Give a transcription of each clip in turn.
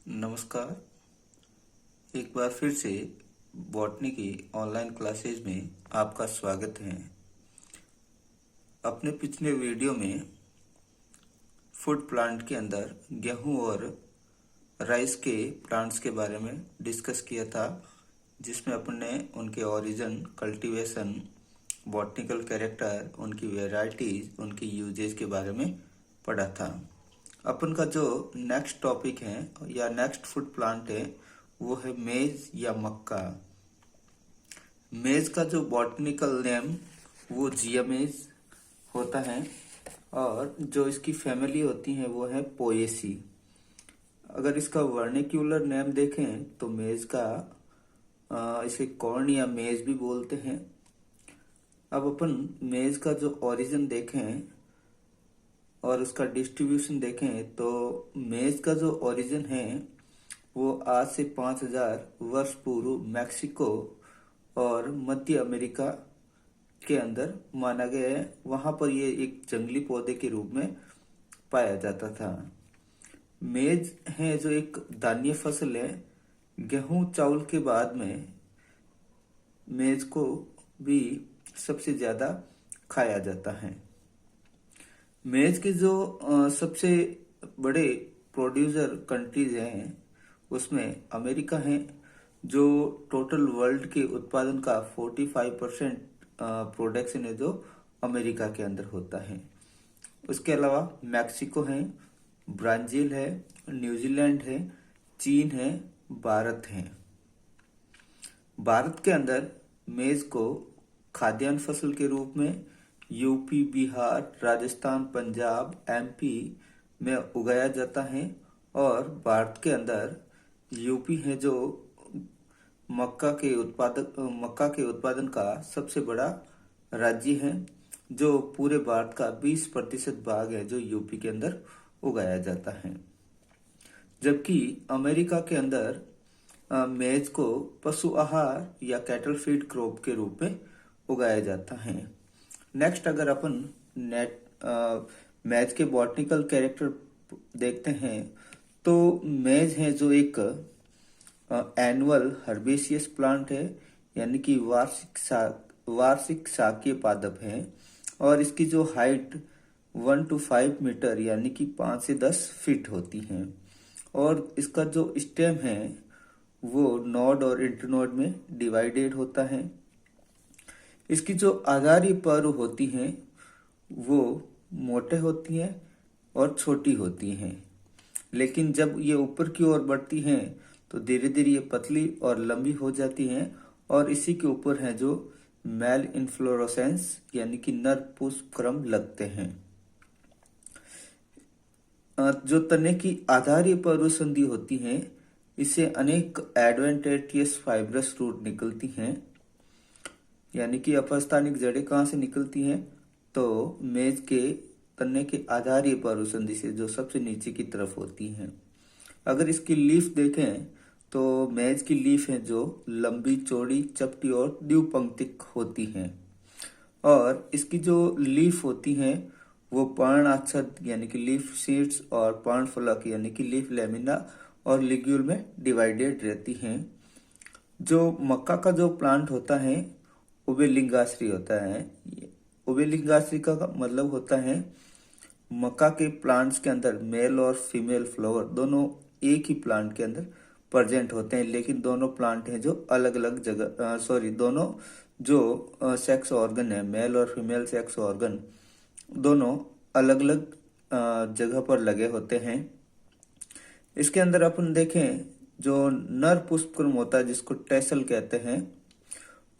नमस्कार। एक बार फिर से बॉटनी की ऑनलाइन क्लासेज में आपका स्वागत है। अपने पिछले वीडियो में फूड प्लांट के अंदर गेहूं और राइस के प्लांट्स के बारे में डिस्कस किया था, जिसमें अपने उनके ओरिजिन, कल्टीवेशन, बॉटनिकल कैरेक्टर, उनकी वेराइटीज, उनकी यूजेज के बारे में पढ़ा था। अपन का जो नेक्स्ट टॉपिक है या नेक्स्ट फूड प्लांट है वो है मेज या मक्का। मेज का जो बॉटनिकल नेम वो जियामेज होता है और जो इसकी फैमिली होती है वो है पोएसी। अगर इसका वर्निक्यूलर नेम देखें तो मेज का इसे कॉर्न या मेज भी बोलते हैं। अब अपन मेज का जो ओरिजिन देखें और उसका डिस्ट्रीब्यूशन देखें तो मेज का जो ओरिजिन है वो आज से 5000 वर्ष पूर्व मैक्सिको और मध्य अमेरिका के अंदर माना गया है। वहां पर ये एक जंगली पौधे के रूप में पाया जाता था। मेज है जो एक धान्य फसल है। गेहूं चावल के बाद में मेज को भी सबसे ज्यादा खाया जाता है। मेज के जो सबसे बड़े प्रोड्यूसर कंट्रीज हैं उसमें अमेरिका है, जो टोटल वर्ल्ड के उत्पादन का 45% प्रोडक्शन है जो अमेरिका के अंदर होता है। उसके अलावा मैक्सिको है, ब्राजील है, न्यूजीलैंड है, चीन है, भारत है। भारत के अंदर मेज को खाद्यान्न फसल के रूप में यूपी, बिहार, राजस्थान, पंजाब, एमपी में उगाया जाता है। और भारत के अंदर यूपी है जो मक्का के उत्पादन का सबसे बड़ा राज्य है, जो पूरे भारत का 20% भाग है जो यूपी के अंदर उगाया जाता है। जबकि अमेरिका के अंदर मेज को पशु आहार या कैटल फीड क्रॉप के रूप में उगाया जाता है। नेक्स्ट अगर अपन मेज के बॉटनिकल कैरेक्टर देखते हैं तो मेज है जो एक एनुअल हर्बेसियस प्लांट है, यानी कि वार्षिक शाकीय पादप है। और इसकी जो हाइट 1 to 5 मीटर यानी कि 5 से 10 फीट होती है। और इसका जो स्टेम है वो नोड और इंटरनोड में डिवाइडेड होता है। इसकी जो आधारी पर्व होती हैं वो मोटे होती हैं और छोटी होती हैं, लेकिन जब ये ऊपर की ओर बढ़ती हैं तो धीरे धीरे ये पतली और लंबी हो जाती हैं। और इसी के ऊपर है जो मेल इन्फ्लोरेसेंस यानी कि नर पुष्प क्रम लगते हैं। जो तने की आधारी पर्व संधि होती है इससे अनेक एडवेंटेटियस फाइब्रस रूट निकलती हैं, यानी कि अपस्थानिक जड़ें कहाँ से निकलती हैं तो मेज के तने के आधारी पर्व संधि से, जो सबसे नीचे की तरफ होती हैं। अगर इसकी लीफ देखें तो मेज की लीफ है जो लंबी, चौड़ी, चपटी और द्विपंक्तिक होती हैं। और इसकी जो लीफ होती हैं वो पर्णाक्षर यानी कि लीफ शीट्स और पर्णफलक यानी कि लीफ लेमिना और लिग्यूल में डिवाइडेड रहती हैं। जो मक्का का जो प्लांट होता है उभयलिंगाश्री होता है। उभयलिंगाश्री का मतलब होता है मक्का के प्लांट्स के अंदर मेल और फीमेल फ्लावर दोनों एक ही प्लांट के अंदर प्रेजेंट होते हैं, लेकिन दोनों प्लांट हैं जो अलग अलग जगह दोनों जो सेक्स ऑर्गन है, मेल और फीमेल सेक्स ऑर्गन दोनों अलग अलग जगह पर लगे होते हैं। इसके अंदर अपन देखें जो नर पुष्पक्रम होता है जिसको टेसल कहते हैं,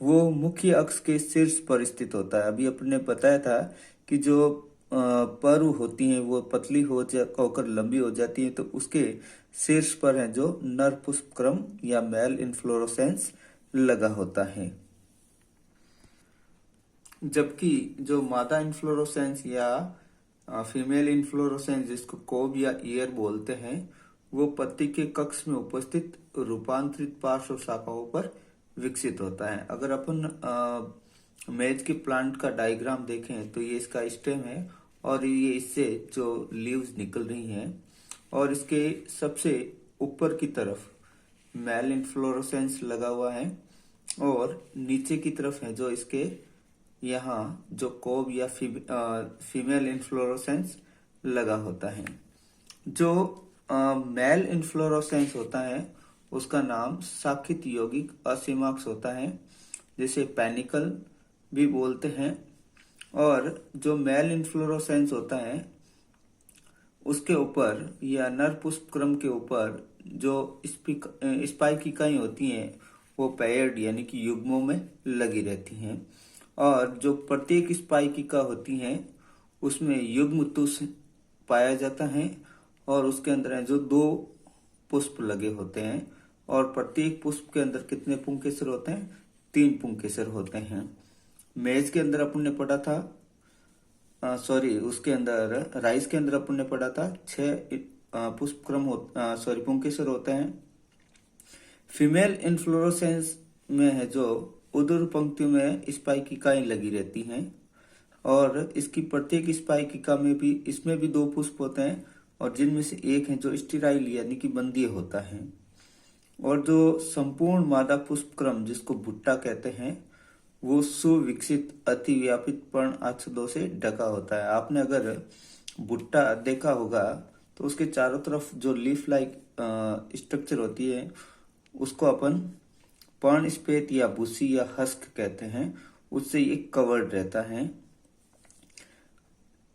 वो मुख्य अक्ष के शीर्ष पर स्थित होता है। अभी अपने बताया था कि जो पर्व होती हैं वो पतली होकर लंबी हो जाती है, तो उसके शीर्ष पर है जो नर पुष्पक्रम या मेल इन्फ्लोरेसेंस लगा होता है। जबकि जो मादा इन्फ्लोरेसेंस या फीमेल इन्फ्लोरेसेंस जिसको कोब या ईयर बोलते हैं वो पत्ती के कक्ष में उपस्थित रूपांतरित पार्श्व शाखाओं पर विकसित होता है। अगर अपन मेज के प्लांट का डायग्राम देखें तो ये इसका स्टेम है और ये इससे जो लीव्स निकल रही हैं और इसके सबसे ऊपर की तरफ मेल इन्फ्लोरेसेंस लगा हुआ है और नीचे की तरफ है जो इसके यहाँ जो कोब या फीमेल इन्फ्लोरेसेंस लगा होता है। जो मेल इन्फ्लोरेसेंस होता है उसका नाम साखित यौगिक असीमाक्स होता है, जिसे पैनिकल भी बोलते हैं। और जो मेल इन्फ्लोरेसेंस होता है उसके ऊपर या नर पुष्पक्रम के ऊपर जो स्पाइक इकाई होती हैं वो पेयर्ड यानी कि युग्मों में लगी रहती हैं। और जो प्रत्येक स्पाइकिका होती हैं उसमें युग्म तुष पाया जाता है और उसके अंदर जो 2 पुष्प लगे होते हैं और प्रत्येक पुष्प के अंदर कितने पुंकेसर होते हैं? 3 पुंकेसर होते हैं। मेज के अंदर अपन ने पढ़ा था उसके अंदर राइस के अंदर अपन ने पढ़ा था 6 पुष्पक्रम पुंकेसर होते हैं। फीमेल इन्फ्लोरेसेंस में है जो उदर पंक्ति में स्पाइकिकाएं लगी रहती हैं और इसकी प्रत्येक स्पाइकिका में भी इसमें भी 2 पुष्प होते हैं और जिनमें से एक है जो स्टेराइल यानी कि बंदीय होता है। और जो संपूर्ण मादा पुष्पक्रम जिसको भुट्टा कहते हैं वो सुविकसित अतिव्यापित पर्णआच्छादों से ढका होता है। आपने अगर भुट्टा देखा होगा तो उसके चारों तरफ जो लीफ लाइक स्ट्रक्चर होती है उसको अपन पर्ण स्पेत या भूसी या हस्क कहते हैं, उससे ये कवर्ड रहता है।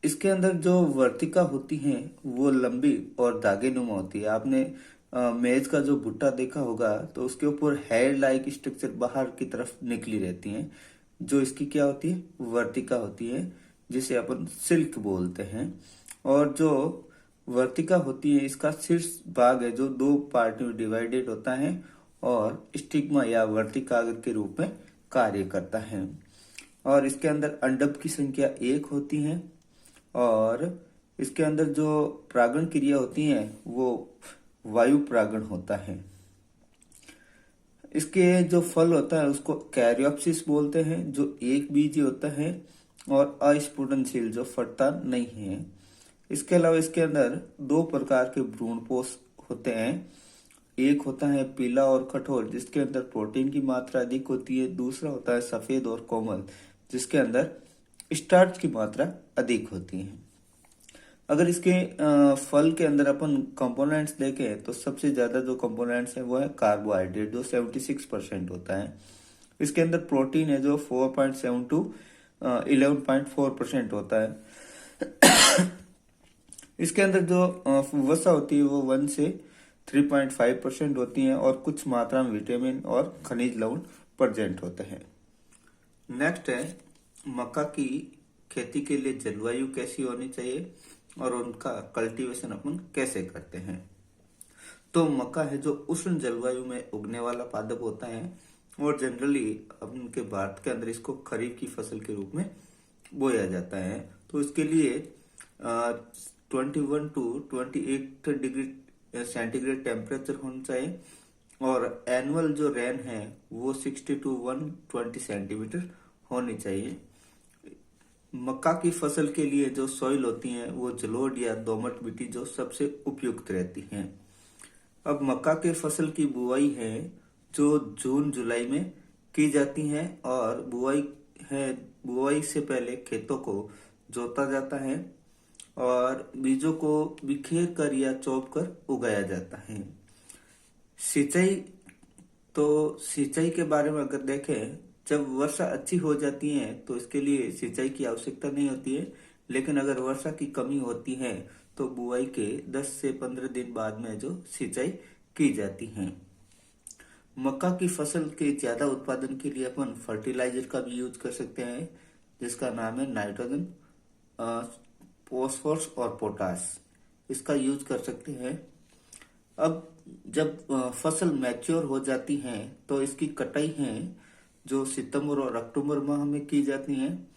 इसके अंदर जो वर्तिका होती है वो लंबी और धागेनुमा होती है। आपने मेज का जो भुट्टा देखा होगा तो उसके ऊपर हेयर लाइक स्ट्रक्चर बाहर की तरफ निकली रहती है, जो इसकी क्या होती है? वर्तिका होती है, जिसे अपन सिल्क बोलते हैं। और जो वर्तिका होती है इसका शीर्ष भाग है जो 2 पार्ट में डिवाइडेड होता है और स्टिग्मा या वर्तिकाग्र के रूप में कार्य करता है। और इसके अंदर अंडक की संख्या 1 होती है और इसके अंदर जो परागण क्रिया होती है वो वायु परागण होता है। इसके जो फल होता है उसको कैरियोप्सिस बोलते हैं, जो एक बीजी होता है और अस्फुटनशील जो फटता नहीं है। इसके अलावा इसके अंदर 2 प्रकार के भ्रूणपोष होते हैं। एक होता है पीला और कठोर जिसके अंदर प्रोटीन की मात्रा अधिक होती है। दूसरा होता है सफेद और कोमल जिसके अंदर स्टार्च की मात्रा अधिक होती है। अगर इसके फल के अंदर अपन कंपोनेंट्स देखें तो सबसे ज्यादा जो कंपोनेंट्स है वो है कार्बोहाइड्रेट जो 76% होता है। इसके अंदर प्रोटीन है जो 4.7 to 11.4% होता है। इसके अंदर जो वसा होती है वो 1 से 3.5% होती है और कुछ मात्रा में विटामिन और खनिज लवण प्रेजेंट होते हैं। नेक्स्ट है मक्का की खेती के लिए जलवायु कैसी होनी चाहिए और उनका कल्टीवेशन अपन कैसे करते हैं। तो मक्का है जो उष्ण जलवायु में उगने वाला पादप होता है और जनरली अपन के भारत के अंदर इसको खरीफ की फसल के रूप में बोया जाता है। तो इसके लिए 21 to 28 डिग्री सेंटीग्रेड टेम्परेचर होना चाहिए और एनुअल जो रेन है वो 60 to 120 सेंटीमीटर होनी चाहिए। मक्का की फसल के लिए जो सॉइल होती है वो जलोढ़ या दोमट मिट्टी जो सबसे उपयुक्त रहती है। अब मक्का के फसल की बुआई है जो जून जुलाई में की जाती है और बुआई से पहले खेतों को जोता जाता है और बीजों को बिखेर कर या चौप कर उगाया जाता है। सिंचाई के बारे में अगर देखें, जब वर्षा अच्छी हो जाती है तो इसके लिए सिंचाई की आवश्यकता नहीं होती है, लेकिन अगर वर्षा की कमी होती है तो बुआई के 10 से 15 दिन बाद में जो सिंचाई की जाती है। मक्का की फसल के ज्यादा उत्पादन के लिए अपन फर्टिलाइजर का भी यूज कर सकते हैं जिसका नाम है नाइट्रोजन, फॉस्फोरस और पोटास। इसका यूज कर सकते हैं। अब जब फसल मैच्योर हो जाती है तो इसकी कटाई है जो सितंबर और अक्टूबर माह में की जाती है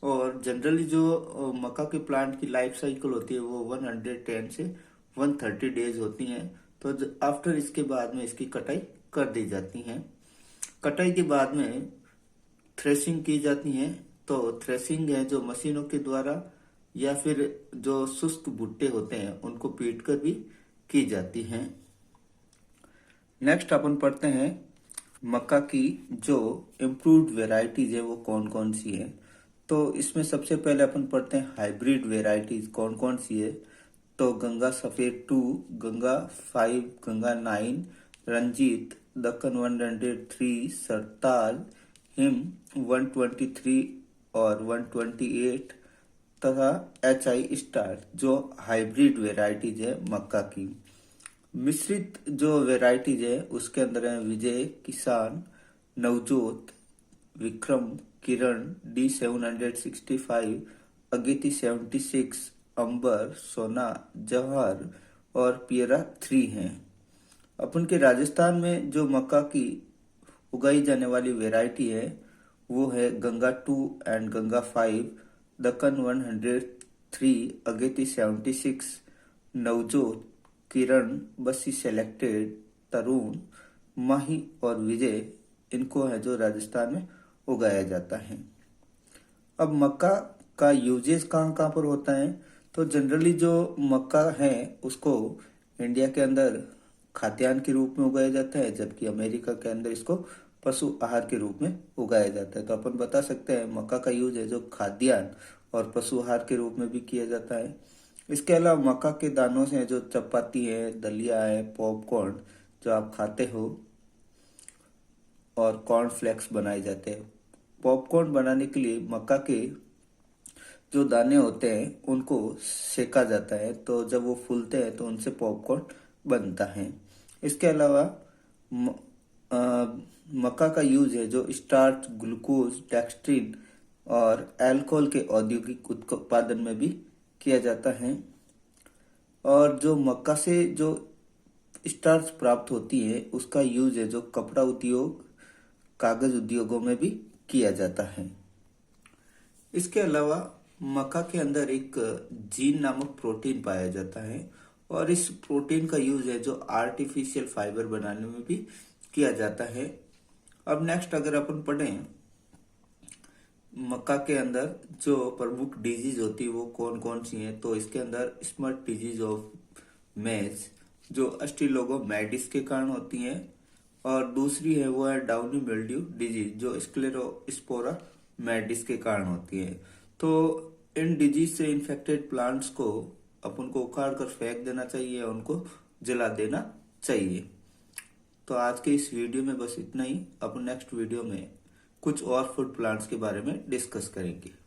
और जनरली जो मक्का के प्लांट की लाइफ साइकिल होती है वो 110 से 130 डेज होती है। तो आफ्टर इसके बाद में इसकी कटाई कर दी जाती है। कटाई के बाद में थ्रेशिंग की जाती है। तो थ्रेशिंग है जो मशीनों के द्वारा या फिर जो शुष्क भुट्टे होते हैं उनको पीट कर भी की जाती हैं। नेक्स्ट अपन पढ़ते हैं मक्का की जो इम्प्रूव्ड वेराइटीज है वो कौन कौन सी है। तो इसमें सबसे पहले अपन पढ़ते हैं हाइब्रिड वेराइटीज कौन कौन सी है। तो गंगा सफेद 2, गंगा 5, गंगा 9, रंजीत, दक्कन 103, सरताज, हिम 123 और 128 तथा HI स्टार जो हाइब्रिड वेराइटीज है मक्का की। मिश्रित जो वेराइटीज है उसके अंदर है विजय, किसान, नवजोत, विक्रम, किरण, D765, अगेती 76, अंबर, सोना, जवाहर और पियरा 3 हैं। अपन के राजस्थान में जो मक्का की उगाई जाने वाली वेराइटी है वो है गंगा 2 एंड गंगा 5, दक्कन 103, अगेती 76, नवजोत, किरण, बसी सेलेक्टेड, तरुण, माही और विजय इनको है जो राजस्थान में उगाया जाता है। अब मक्का का यूजेस कहाँ कहाँ पर होता है। तो जनरली जो मक्का है उसको इंडिया के अंदर खाद्यान्न के रूप में उगाया जाता है, जबकि अमेरिका के अंदर इसको पशु आहार के रूप में उगाया जाता है। तो अपन बता सकते हैं मक्का का यूज है जो खाद्यान्न और पशु आहार के रूप में भी किया जाता है। इसके अलावा मक्का के दानों से जो चपाती है, दलिया है, पॉपकॉर्न जो आप खाते हो और कॉर्नफ्लेक्स बनाए जाते हैं। पॉपकॉर्न बनाने के लिए मक्का के जो दाने होते हैं उनको सेका जाता है, तो जब वो फूलते हैं तो उनसे पॉपकॉर्न बनता है। इसके अलावा म- अ, मक्का का यूज है जो स्टार्च, ग्लूकोज, डेक्सट्रिन और अल्कोहल के औद्योगिक उत्पादन में भी किया जाता है। और जो मक्का से जो स्टार्च प्राप्त होती है उसका यूज है जो कपड़ा उद्योग, कागज उद्योगों में भी किया जाता है। इसके अलावा मक्का के अंदर एक जीन नामक प्रोटीन पाया जाता है और इस प्रोटीन का यूज है जो आर्टिफिशियल फाइबर बनाने में भी किया जाता है। अब नेक्स्ट अगर अपन पढ़ें मक्का के अंदर जो प्रमुख डिजीज होती है वो कौन कौन सी है। तो इसके अंदर स्मट डिजीज ऑफ मेज जो अस्टिलोगोमैटिस के कारण होती है और दूसरी है वो है डाउनी मिल्ड्यू डिजीज जो स्क्लेरोस्पोरा मैटिस के कारण होती है। तो इन डिजीज से इन्फेक्टेड प्लांट्स को अपन को उखाड़ कर फेंक देना चाहिए, उनको जला देना चाहिए। तो आज के इस वीडियो में बस इतना ही। अपन नेक्स्ट वीडियो में कुछ और फूड प्लांट्स के बारे में डिस्कस करेंगे।